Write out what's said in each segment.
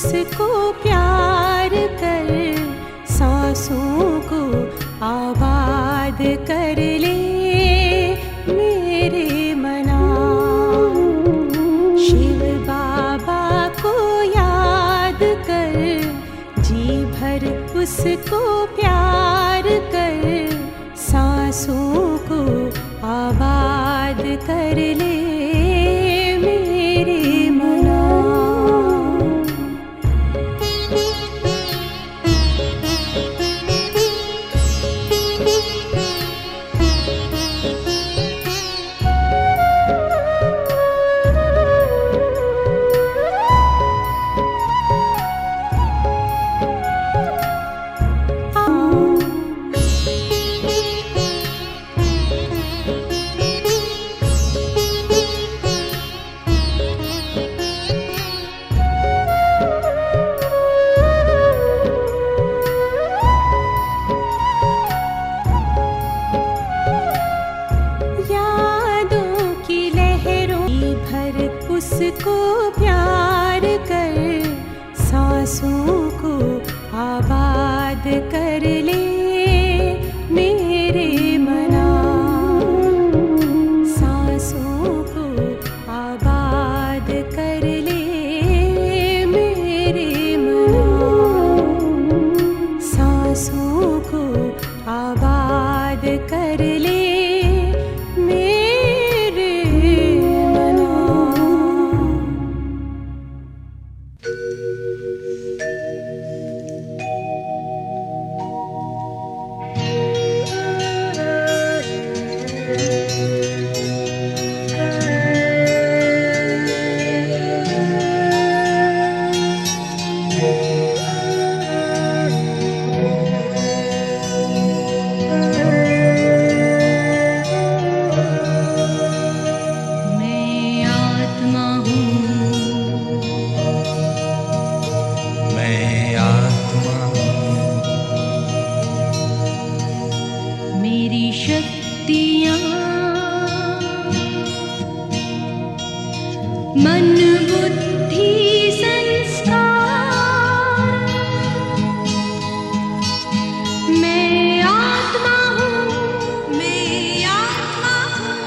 उसको प्यार कर, सांसों को आबाद कर ले मेरे मना। शिव बाबा को याद कर, जी भर उसको प्यार कर, सांसों को आबाद कर ले मेरे मना। उसको प्यार कर, सांसों को आबाद कर ले मेरे मना। सांसों को आबाद कर ले मेरे मना। सांसों को आबाद कर ले मन बुद्धि संस्कार, मैं आत्मा हूँ, मैं आत्मा हूँ,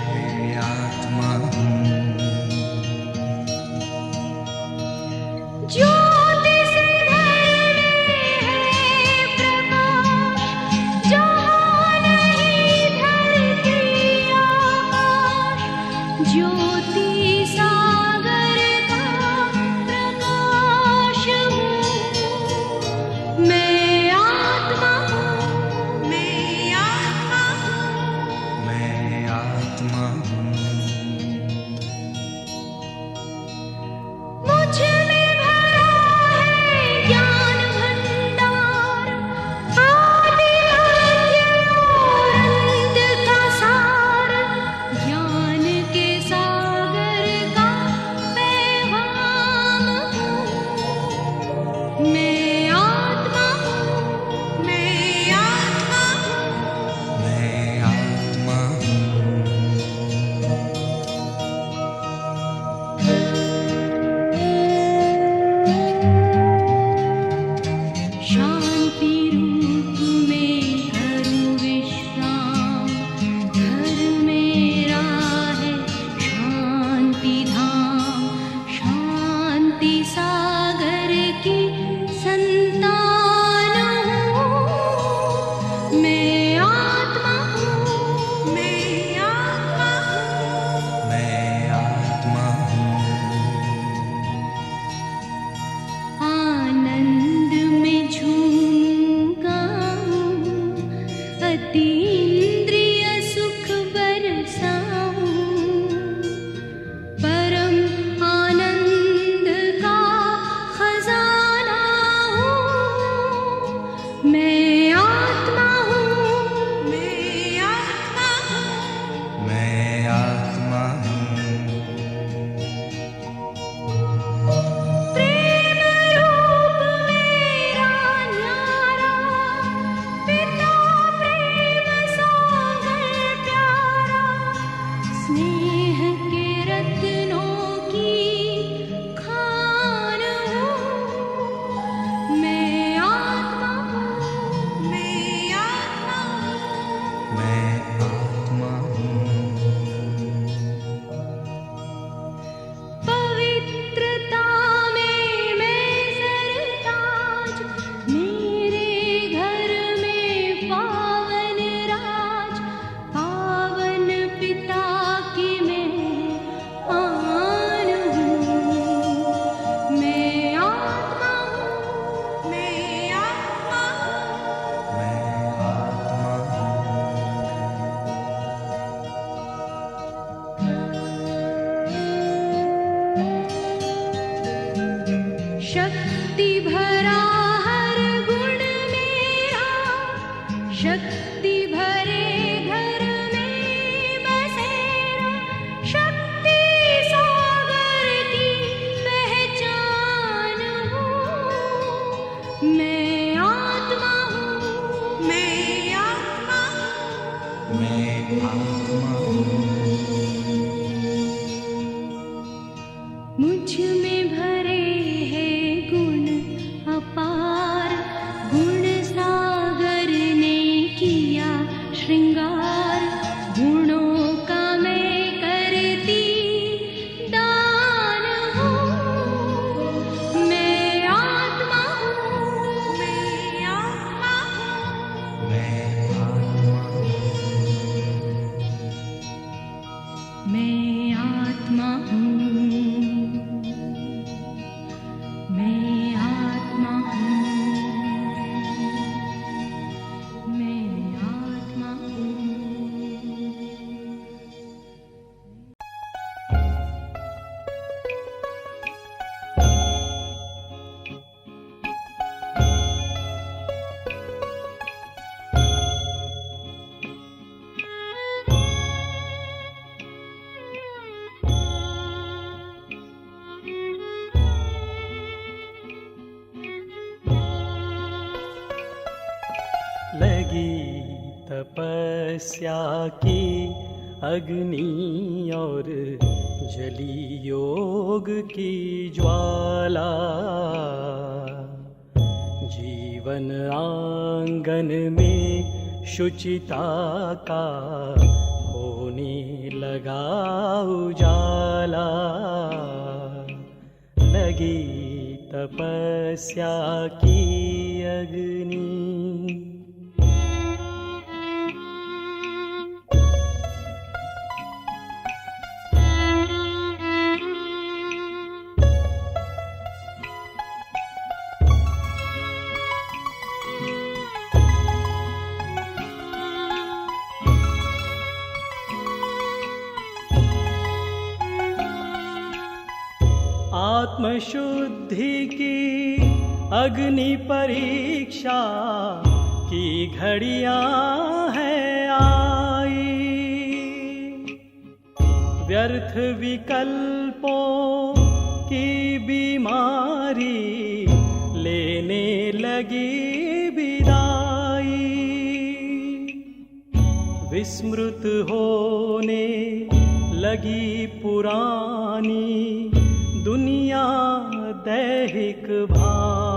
मैं आत्मा हूँ। ज्योति से धरने है प्रकाश, जहाँ नहीं धरती आकाश। ज्योति शक्ति भरे घर में बसेरा, शक्ति सागर की पहचान हूँ। मैं आत्मा हूँ, मैं आत्मा हूँ, मैं आत्मा हूँ। मुझ में भरे हैं गुण अपार, गुण सागर ने किया श्रृंगार, गुणों का मैं करती दान हूँ। मैं आत्मा हूँ, मैं आत्मा हूँ, मैं आत्मा हूँ। मैं आत्मा हूँ, मैं आत्मा हूँ, मैं आत्मा हूँ। लगी तपस्या की अग्नि और जली योग की ज्वाला, जीवन आंगन में शुचिता का होने लगा उजाला। लगी तपस्या की अग्नि। आत्मशुद्धि की अग्नि परीक्षा की घड़ियां हैं आई, व्यर्थ विकल्पों की बीमारी लेने लगी विदाई, विस्मृत होने लगी पुरानी दुनिया दैहिक भान,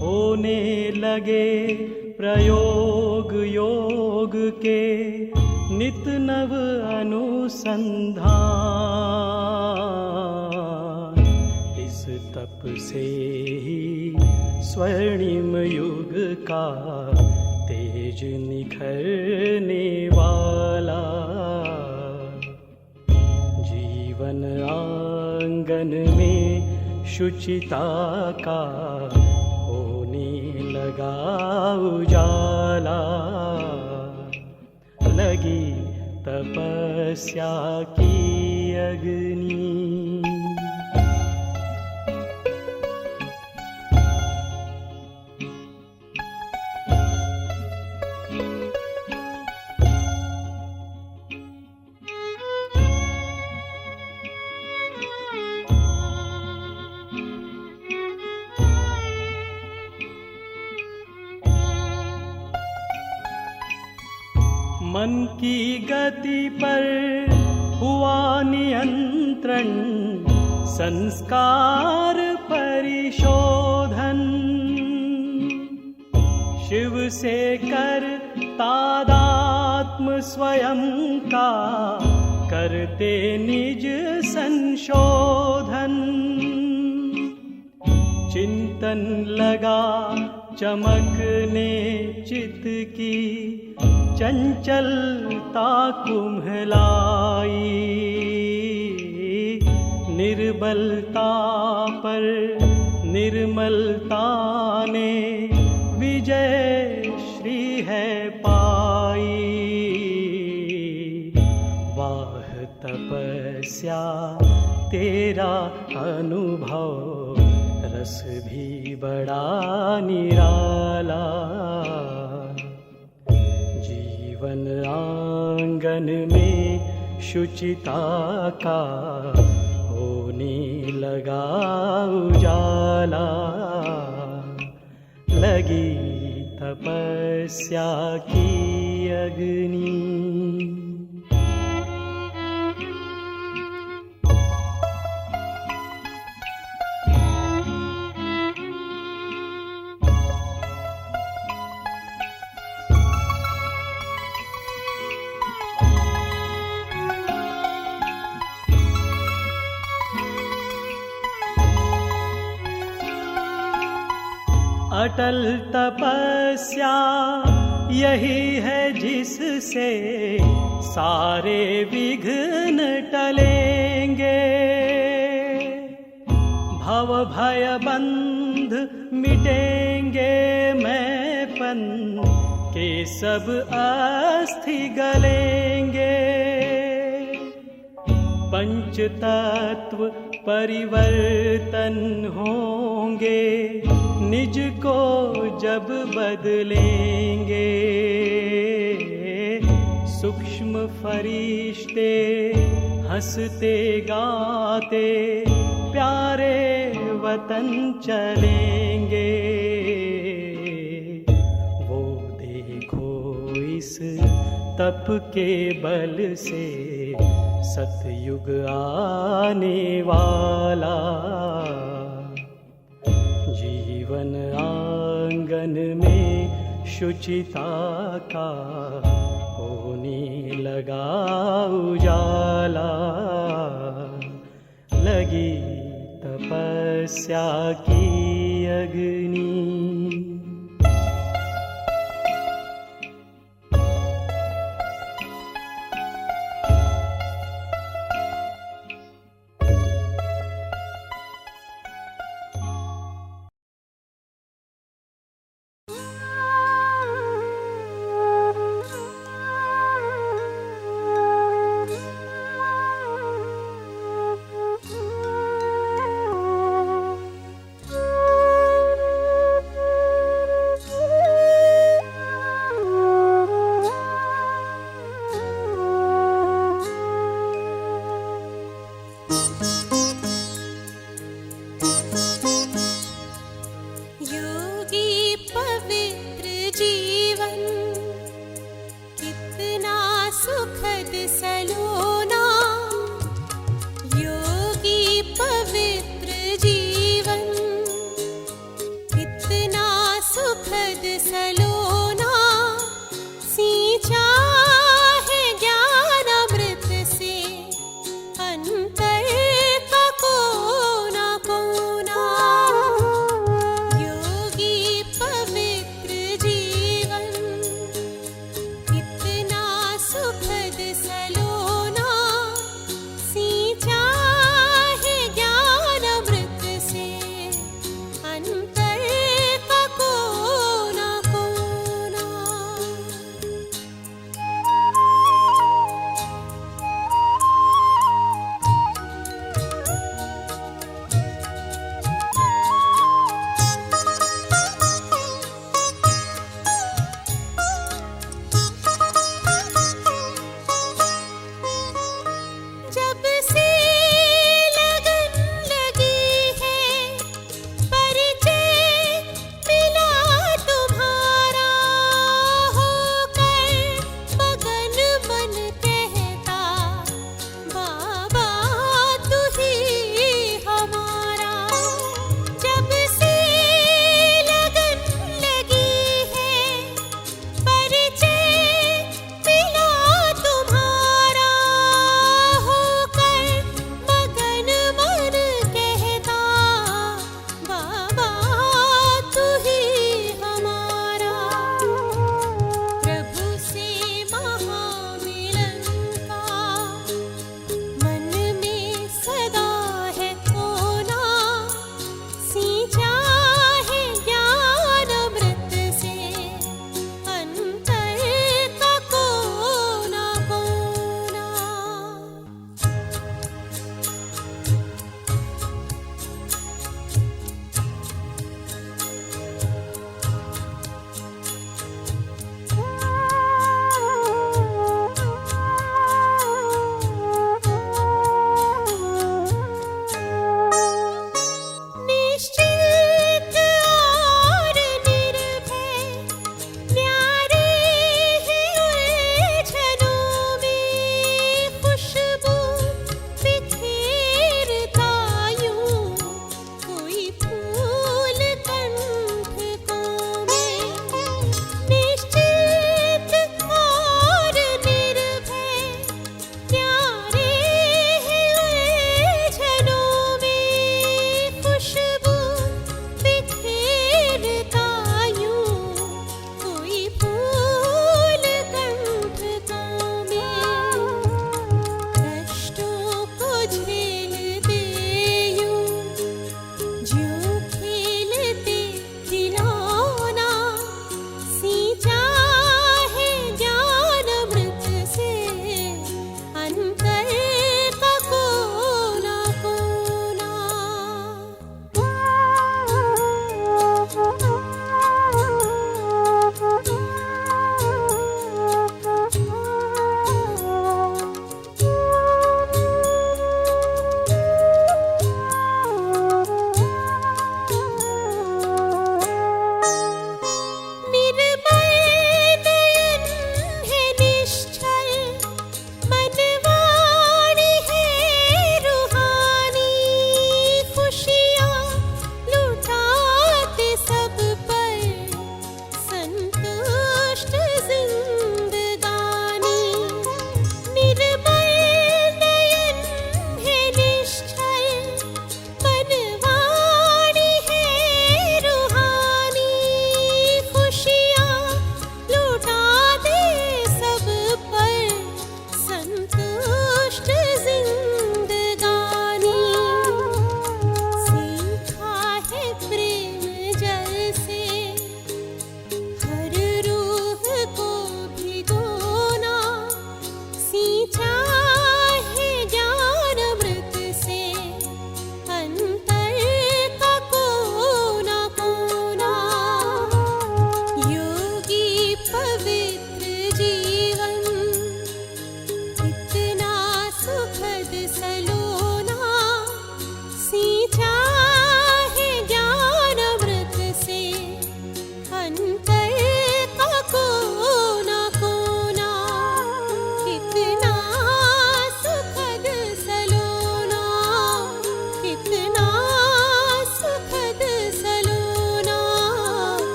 होने लगे प्रयोग योग के नित नव अनुसंधान। इस तप से ही स्वर्णिम युग का तेज निखरने वाला, जीवन आंगन में शुचिता का होने लगा उजाला। लगी तपस्या की अग्नि। मन की गति पर हुआ नियंत्रण, संस्कार परिशोधन, शिव से कर तादात्म स्वयं का करते निज संशोधन। चिंतन लगा चमकने चित्त की चंचलता कुम्हलाई, निर्बलता पर निर्मलता ने विजय श्री है पाई। वाह तपस्या तेरा अनुभव, रस भी बड़ा निराला। तन में शुचिता का होने लगा उजाला, लगी तपस्या की अग्नि। अटल तपस्या यही है जिससे सारे विघ्न टलेंगे, भव भय बंध मिटेंगे, मैंपन के सब अस्थि गलेंगे, पंच तत्व परिवर्तन होंगे, निज को जब बदलेंगे, सूक्ष्म फरिश्ते हंसते गाते प्यारे वतन चलेंगे। वो देखो इस तप के बल से सतयुग आने वाला, जीवन आंगन में शुचिता का होने लगा उजाला, लगी तपस्या की अग्नि। सुखद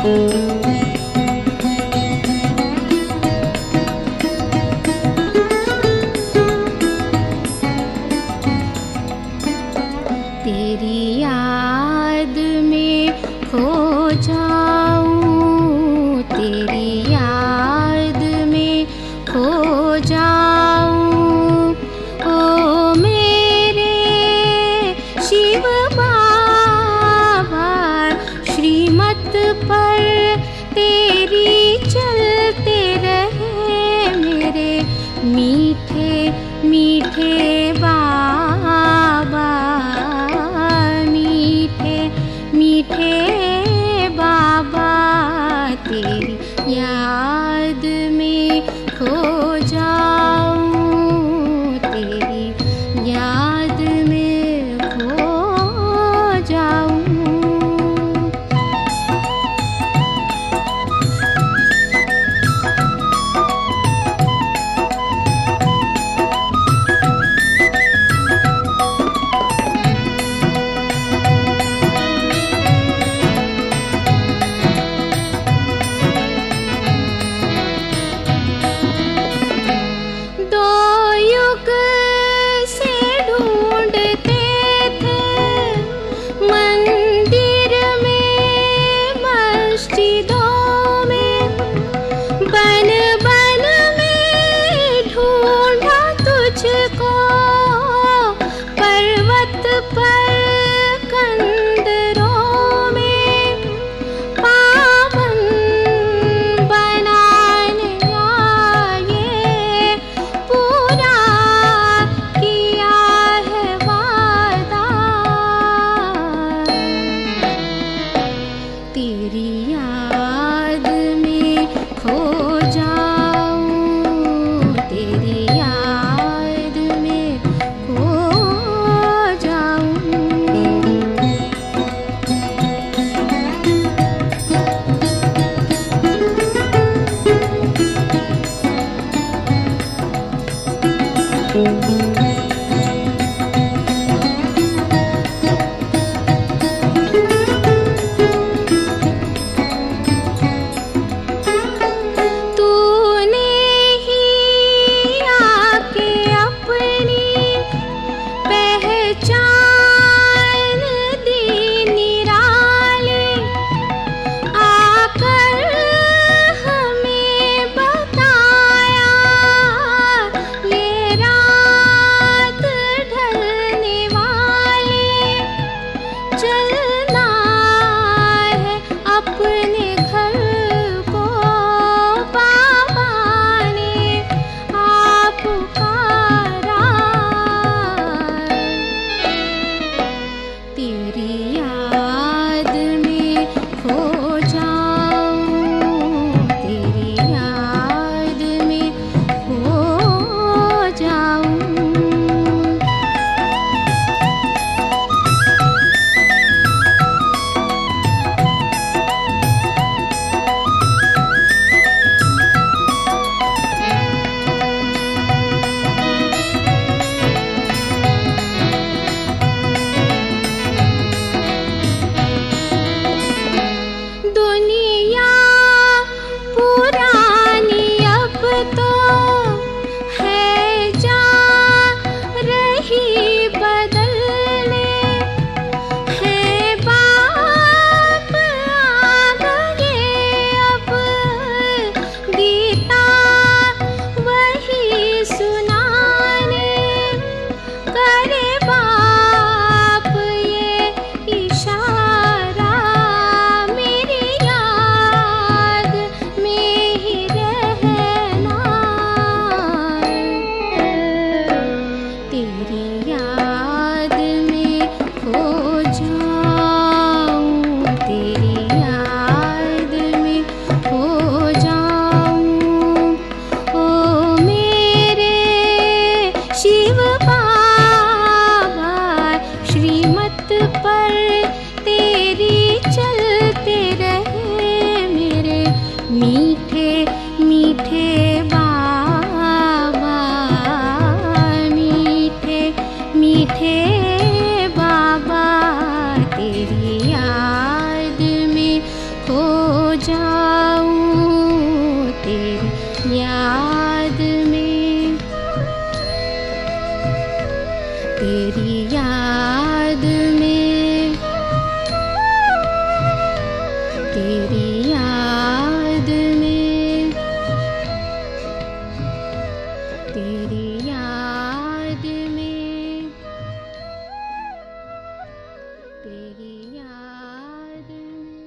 तेरी याद में खो जाऊं, तेरी याद में खो जाऊं। ओ मेरे शिव बाबा, श्रीमत पर तेरी चलते रहे मेरे मीठे मीठे बाबा, मीठे मीठे बाबा। तेरी याद में खो जाऊं, तेरी याद में खो जाऊं। तेरी याद में खो जाऊं तेरी याद में, तेरी याद में, तेरी याद में, तेरी याद में, तेरी याद में।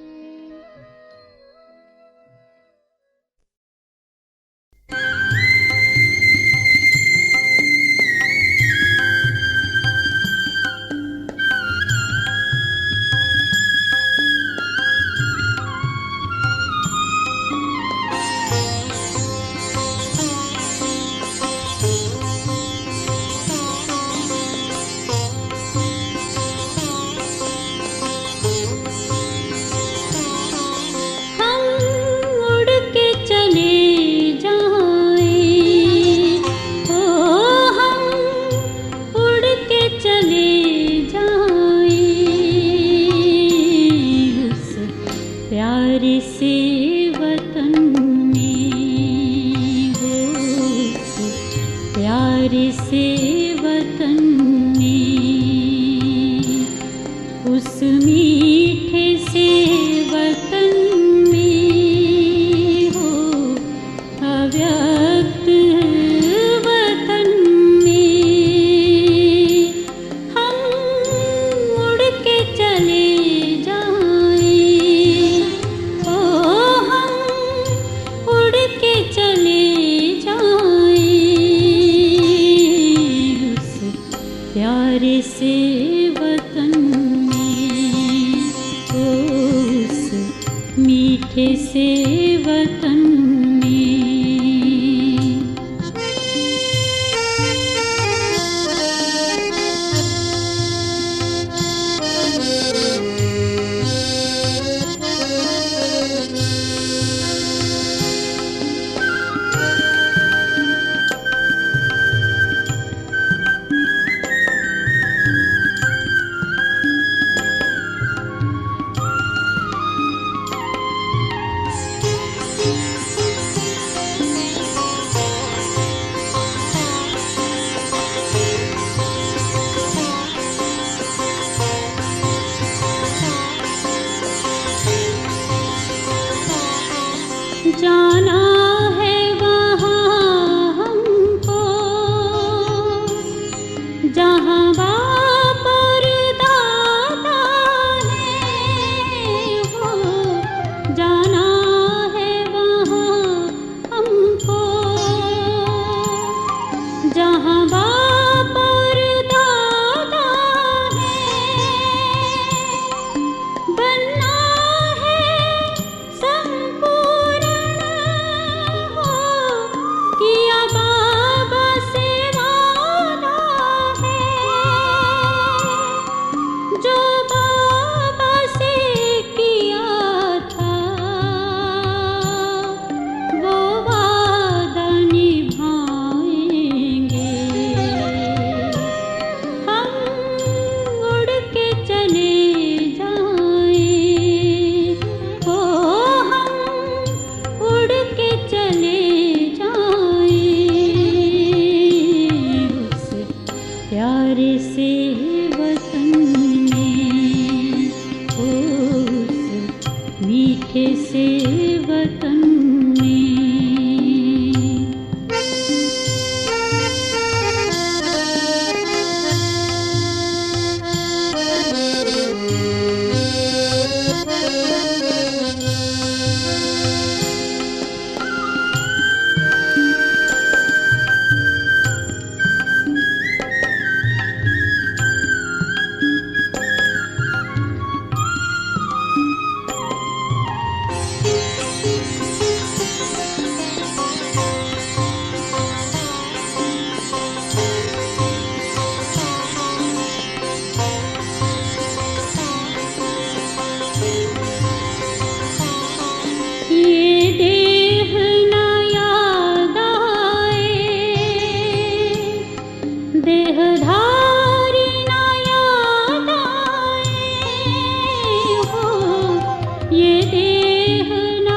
प्यारे से वतन में, उस मीठे से वतन में हो, अव्यक्त वतन में हम उड़ के चले जाएं, ओ हम उड़ के चले प्यारे से वतन में, उस मीठे से वतन में। जाना है वहाँ हमको जहाँ बाप और दादा है वो, जाना है वहाँ हमको जहाँ बाप और दादा है, बनना है संपूर्ण किया बाबा से वादा है, जो बाबा से किया था वो वादा निभाएंगे। हम उड़ के चले जाएं, ओ हम उड़ के चले प्यारे से वतन में, उस मीठे से वतन में। देहधारी ना याद आए हो, ये देह न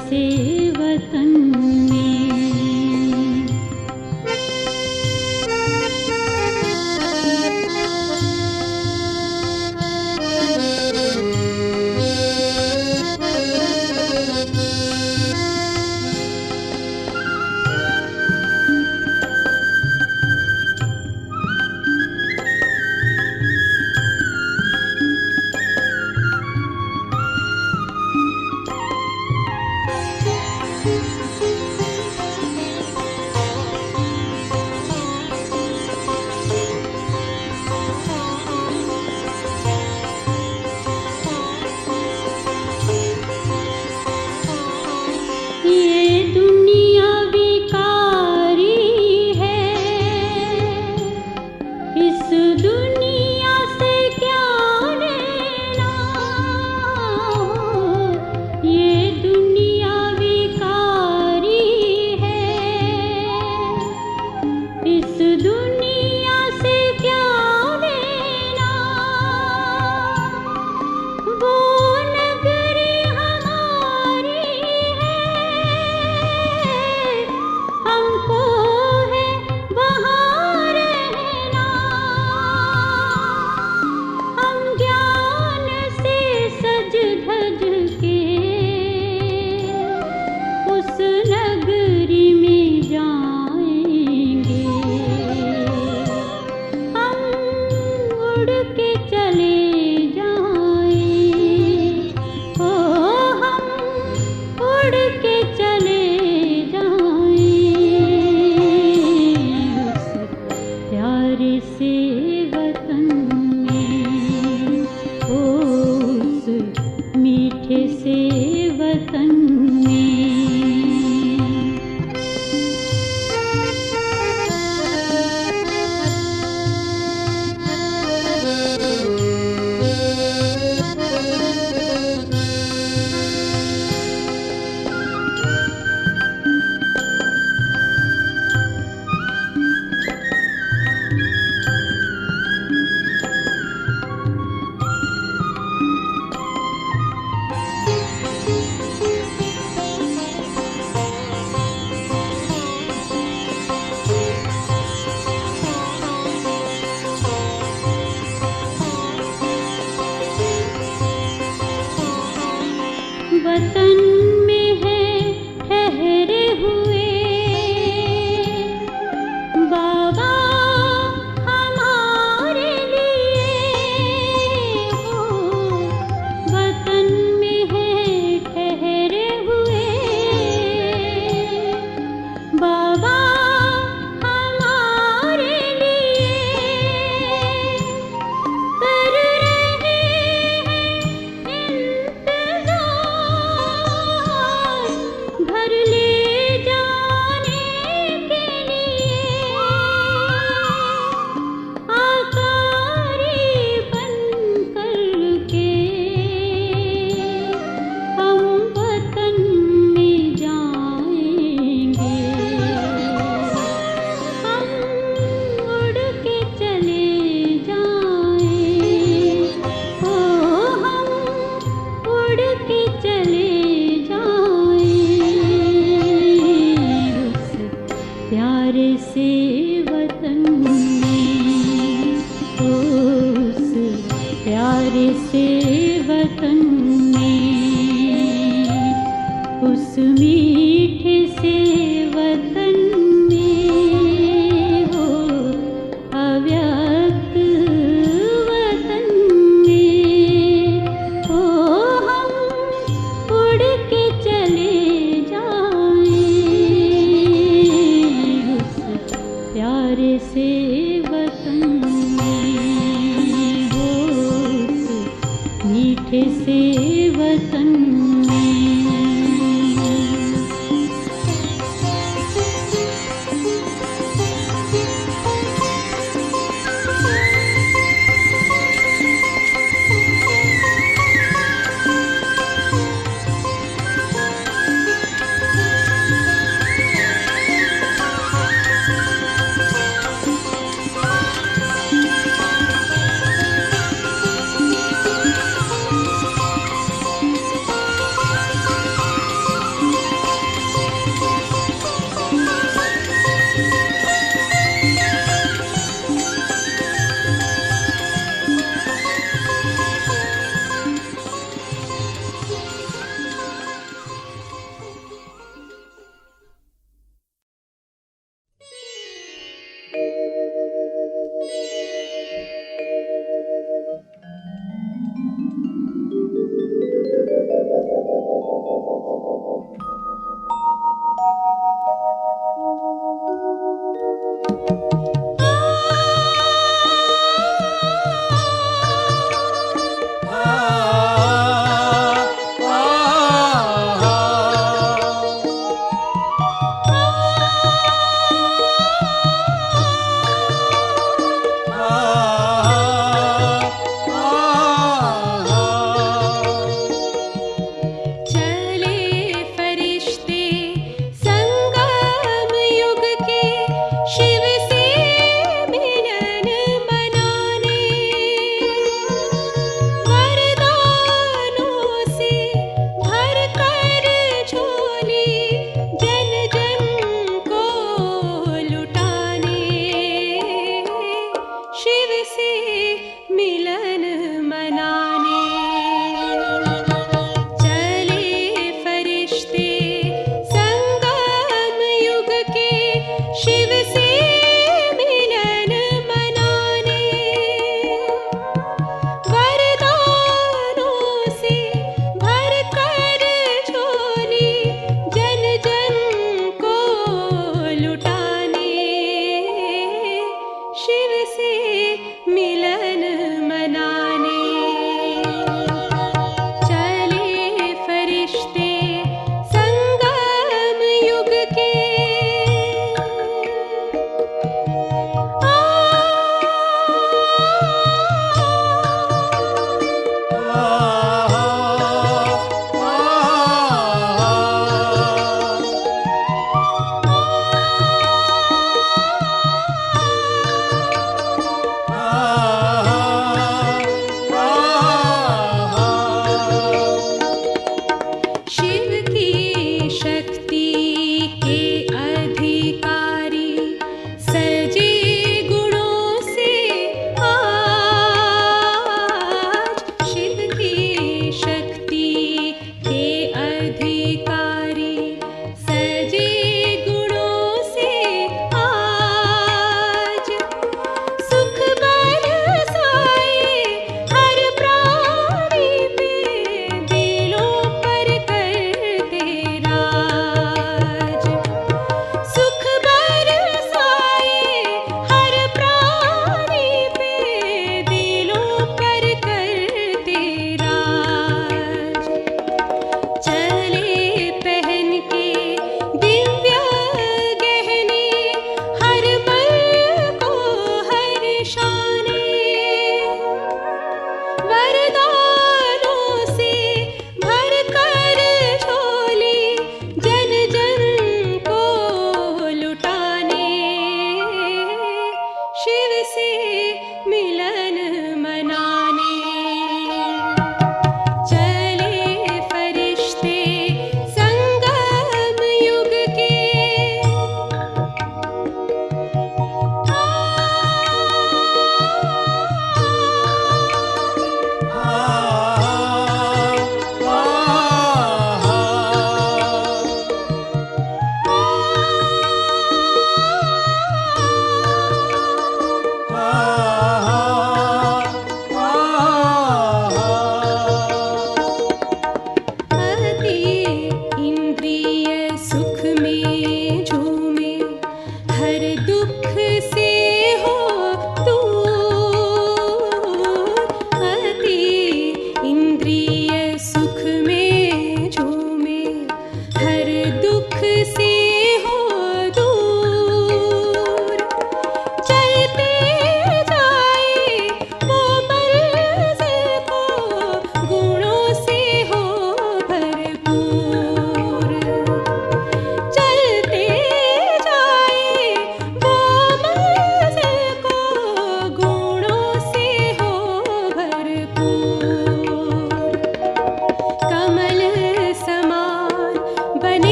से वतन में। वतन में है ठहरे हुए बाबा हमारे लिए हो। वतन में है ठहरे हुए बाबा हमारे लिए कर रहे हैं इंतजार घर ले जाने के लिए। आकारी बन कर के हम वतन में जाएंगे। हम उड़ के चले जाएं, ओ हम उड़ के चले जाएं उस प्यारे से वतन में, उस प्यारे से वतन में, उस मीठे से वतन में हो। अव्यक्त वतन में हो हम उड़ के चले जाएं उस प्यारे से वतन में हो, उस मीठे से वतन में।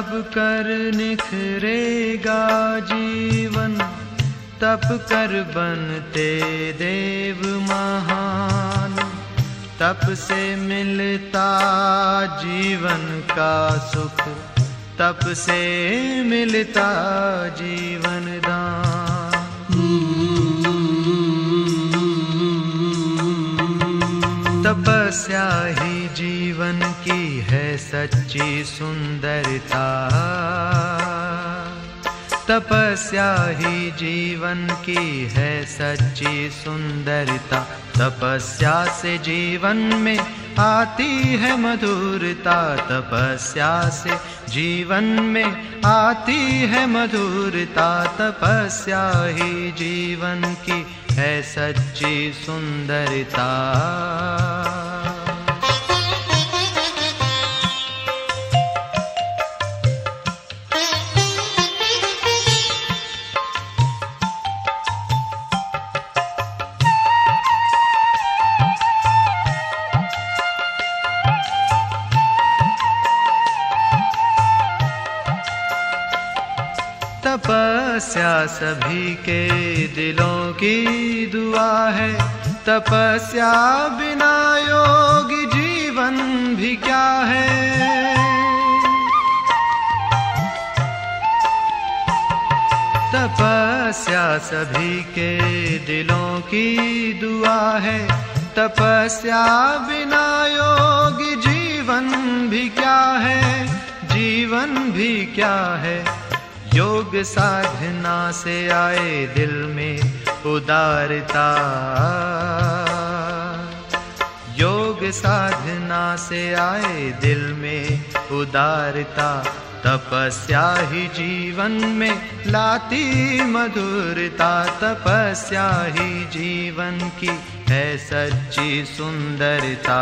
तप कर निखरेगा जीवन, तप कर बनते देव महान। तप से मिलता जीवन का सुख, तप से मिलता जीवन दान। तपस्या ही जीवन की है सच्ची सुंदरता, तपस्या ही जीवन की है सच्ची सुंदरता। तपस्या से जीवन में आती है मधुरता, तपस्या से जीवन में आती है मधुरता। तपस्या ही जीवन की है सच्ची सुंदरता। तपस्या सभी के दिलों की दुआ है, तपस्या बिना योगी जीवन भी क्या है। तपस्या सभी के दिलों की दुआ है, तपस्या बिना योगी जीवन भी क्या है, जीवन भी क्या है। योग साधना से आए दिल में उदारता, योग साधना से आए दिल में उदारता। तपस्या ही जीवन में लाती मधुरता, तपस्या ही जीवन की है सच्ची सुंदरता।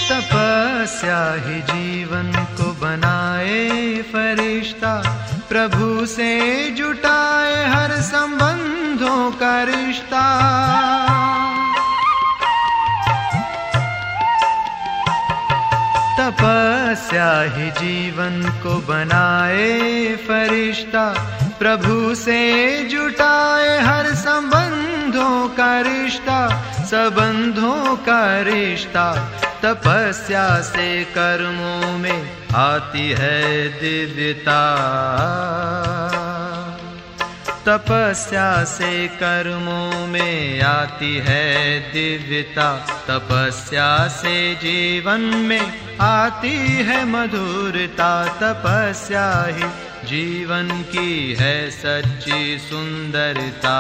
तपस्या ही जीवन को बनाए फरिश्ता, प्रभु से जुटाए हर संबंधों का रिश्ता। तपस्या ही जीवन को बनाए फरिश्ता, प्रभु से जुटाए हर संबंधों का रिश्ता, संबंधों का रिश्ता। तपस्या से कर्मों में आती है दिव्यता, तपस्या से कर्मों में आती है दिव्यता। तपस्या से जीवन में आती है मधुरता, तपस्या ही जीवन की है सच्ची सुंदरता।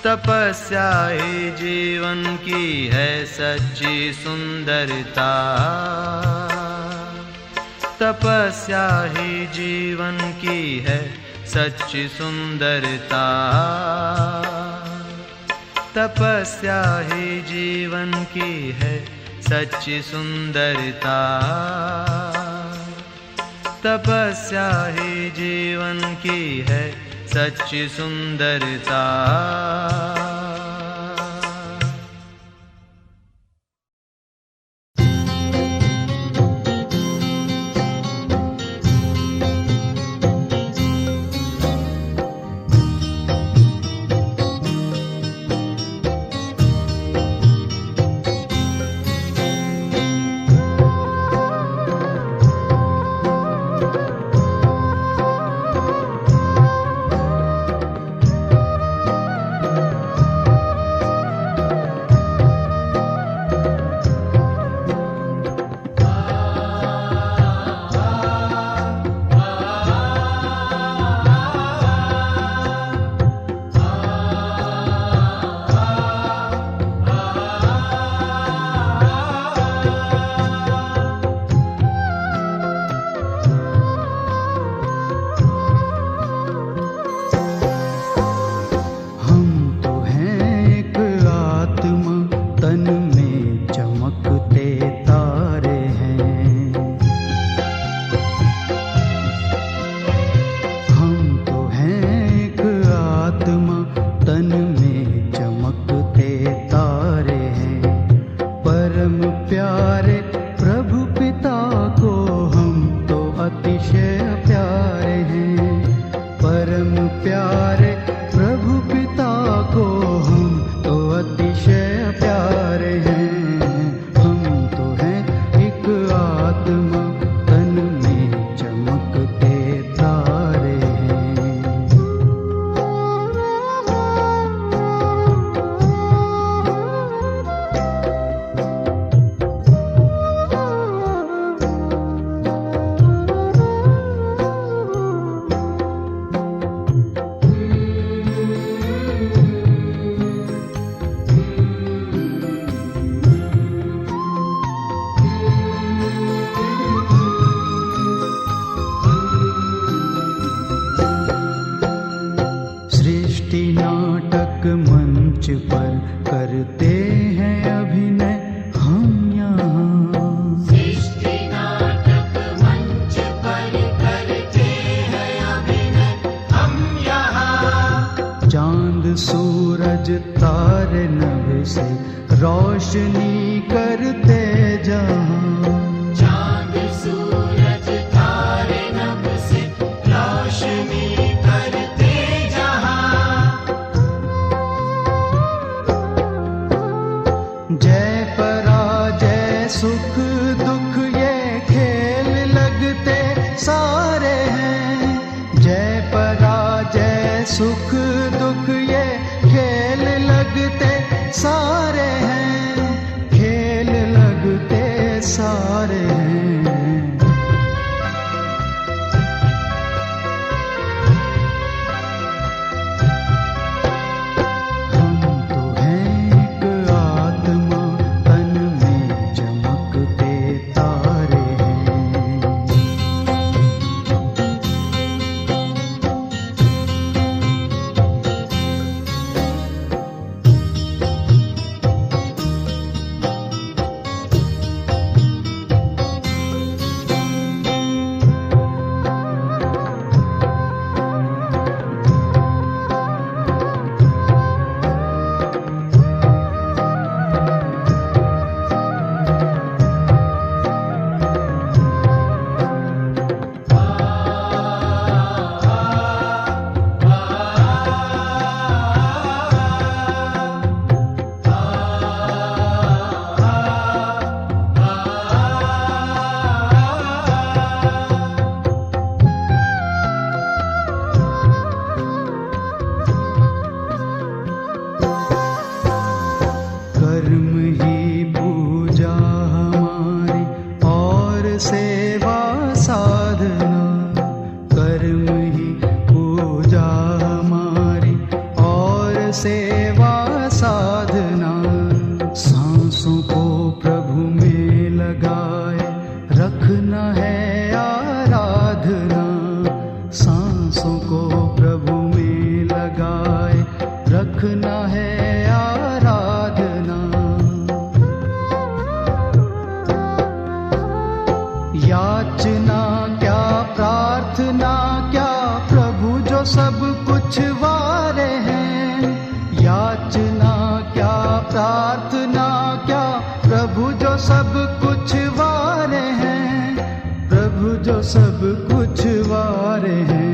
तपस्या ही जीवन की है सच्ची सुंदरता, तपस्या ही जीवन की है सच्ची सुंदरता। तपस्या ही जीवन की है सच्ची सुंदरता, तपस्या ही जीवन की है सच्ची सुंदरता। चमकते तारे हैं। हम तो हैं एक आत्मा, तन में चमकते तारे हैं। परम प्यारे प्रभु पिता को हम तो अतिशय प्यारे हैं। परम प्यारे प्रभु पिता को हम तो अतिशय प्यारे हैं। हम तो हैं एक आत्मा, तन में चमकते तारे हैं। सृष्टि नाटक मंच पर करते हैं अभिनय हम यहाँ। सृष्टि नाटक मंच पर करते हैं अभिनय हम यहाँ। चांद सूरज तारे नभ से रोशनी करते जहाँ। चांद सूरज तारे नभ से रोशनी करते जहाँ। जय पराजय सुख दुख ये खेल लगते सारे हैं। जय पराजय सुख दुख ये खेल लगते सारे हैं। खेल लगते सारे हैं। हम तो हैं एक आत्मा, तन में चमकते तारे हैं। कर्म ही पूजा हमारी और सेवा साधना। कर्म ही पूजा हमारी और सेवा साधना। सांसों को प्रभु में लगाए रखना है आराधना। सांसों को प्रभु में लगाए रखना है आराधना। याचना क्या प्रार्थना क्या प्रभु जो सब कुछ वारे हैं। याचना क्या प्रार्थना क्या प्रभु जो सब कुछ वारे हैं। प्रभु जो सब कुछ वारे हैं।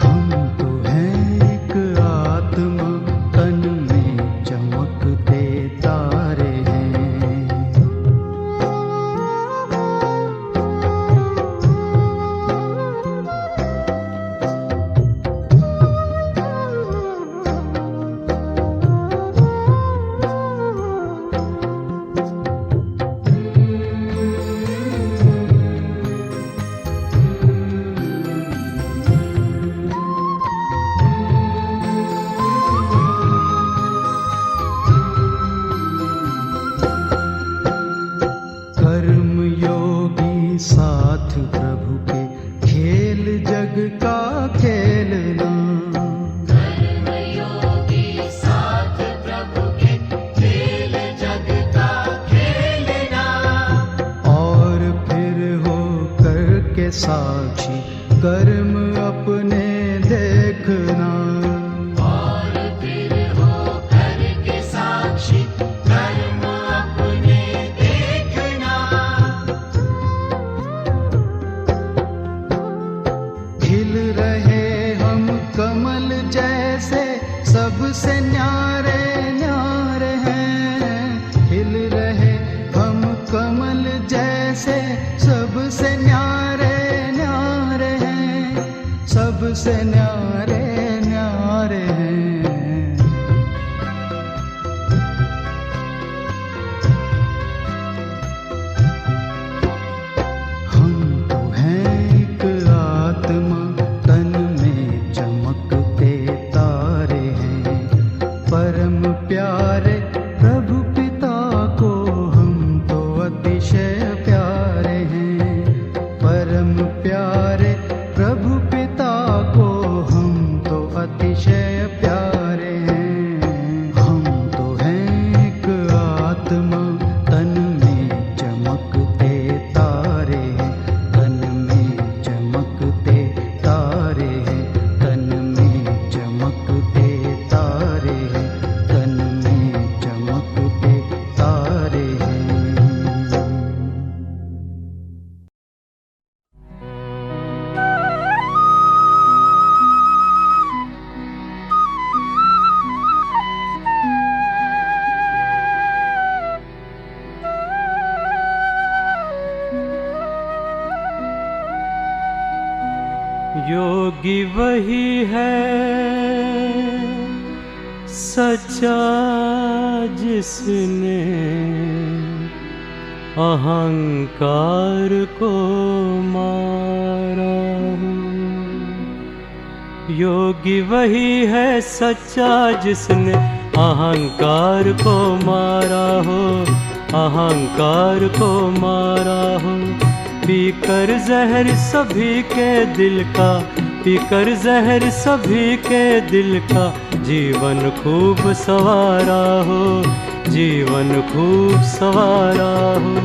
हम तो हैं एक आत्मा, तन में चमकते तारे हैं। साथ प्रभु के खेल जग का खेल न्यारे न्यारे हैं। हम तो हैं एक आत्मा, तन में चमकते तारे हैं। परम प्यारे प्रभु पिता को हम तो अतिशय प्यारे हैं। परम प्यारे प्रभु पिता को हम तो अतिशय प्यारे हैं। हम तो हैं एक आत्मा, तन में चमकते तारे हैं। तन में चमकते तारे हैं। तन में चमकते तारे हैं। तन में चमकते तारे हैं। योगी वही है सच्चा, जिसने अहंकार को मारा। योगी वही है सच्चा, जिसने अहंकार को मारा हो। अहंकार को मारा हो। पीकर जहर सभी के दिल का, पीकर जहर सभी के दिल का, जीवन खूब सवारा हो। जीवन खूब सवारा हो।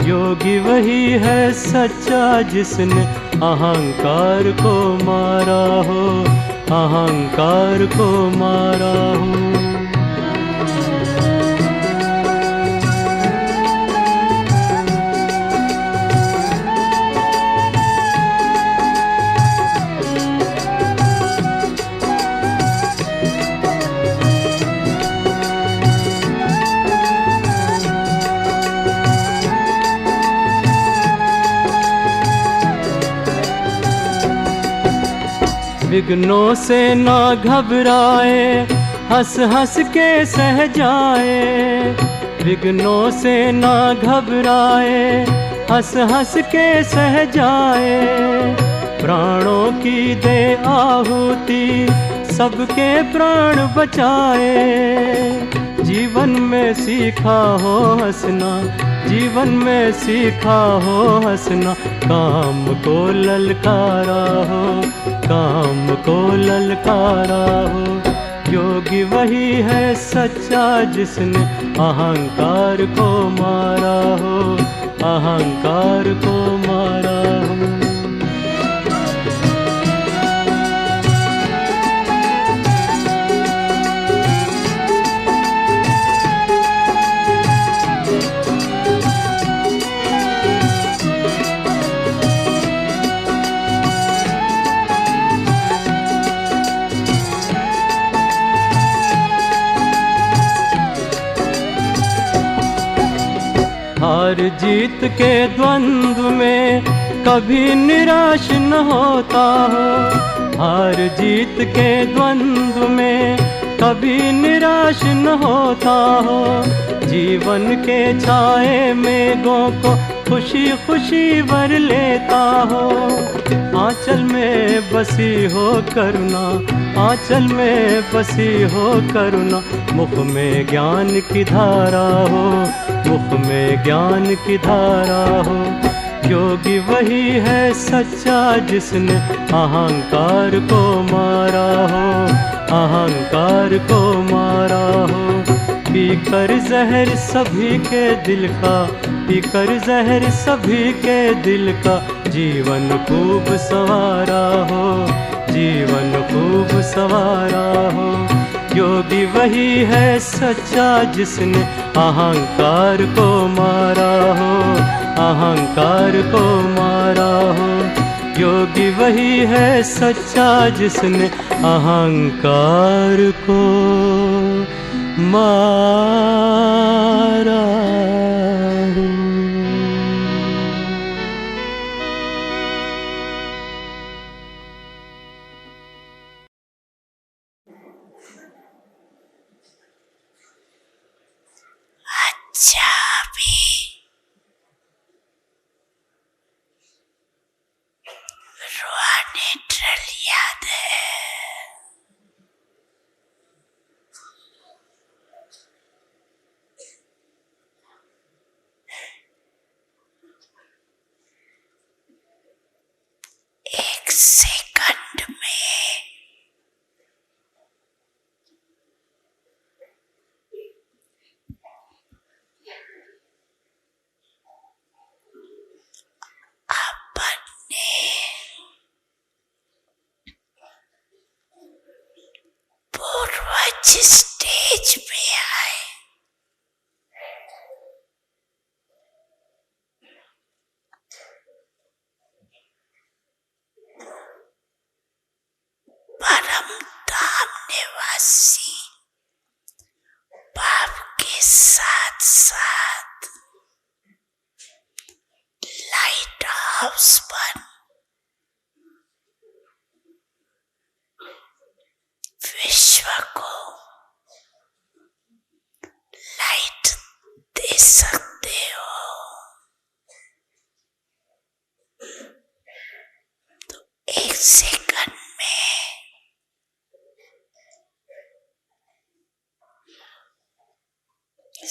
योगी वही है सच्चा, जिसने अहंकार को मारा हो। अहंकार को मारा हो। विघ्नों से ना घबराए, हंस हंस के सह जाए। विघ्नों से ना घबराए, हंस हंस के सह जाए। प्राणों की दे आहुति, सबके प्राण बचाए। जीवन में सीखा हो हंसना, जीवन में सीखा हो हंसना। काम को ललकारा हो, काम को ललकारा हो। योगी वही है सच्चा, जिसने अहंकार को मारा हो। अहंकार को मारा हो। हार जीत के द्वंद्व में कभी निराश न होता हो। हार जीत के द्वंद्व में कभी निराश न होता हो। जीवन के छाए मेघों को खुशी खुशी भर लेता हो। आंचल में बसी हो करुणा, आंचल में बसी हो करुणा। मुख में ज्ञान की धारा हो, मुख में ज्ञान की धारा हो। योगी वही है सच्चा, जिसने अहंकार को मारा हो। अहंकार को मारा हो। पीकर जहर सभी के दिल का, पीकर जहर सभी के दिल का। जीवन खूब सवारा हो, जीवन खूब सवारा हो। योगी वही है सच्चा, जिसने अहंकार को मारा हो। अहंकार को मारा हो। योगी वही है सच्चा, जिसने अहंकार को मारा। चाबी रूहानेट्रल याद है। एक सेकंड में अपने पूर्वज स्टेज पे आए। परम धाम निवासी बाप के साथ साथ लाइट हाउस पर विश्व को लाइट दे सकते हो। तो एक सेकंड में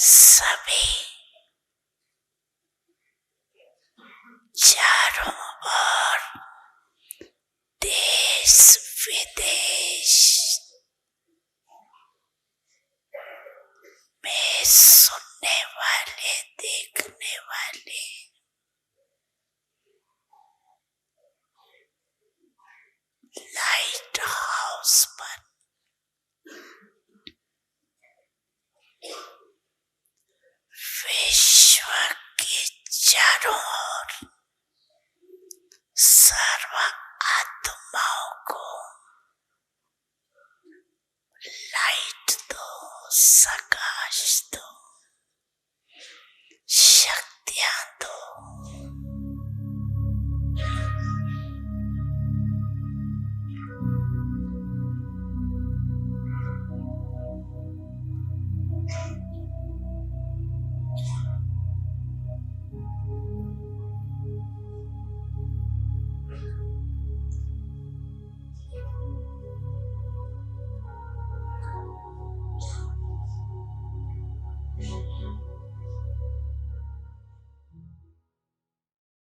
सभी चारों ओर देश विदेश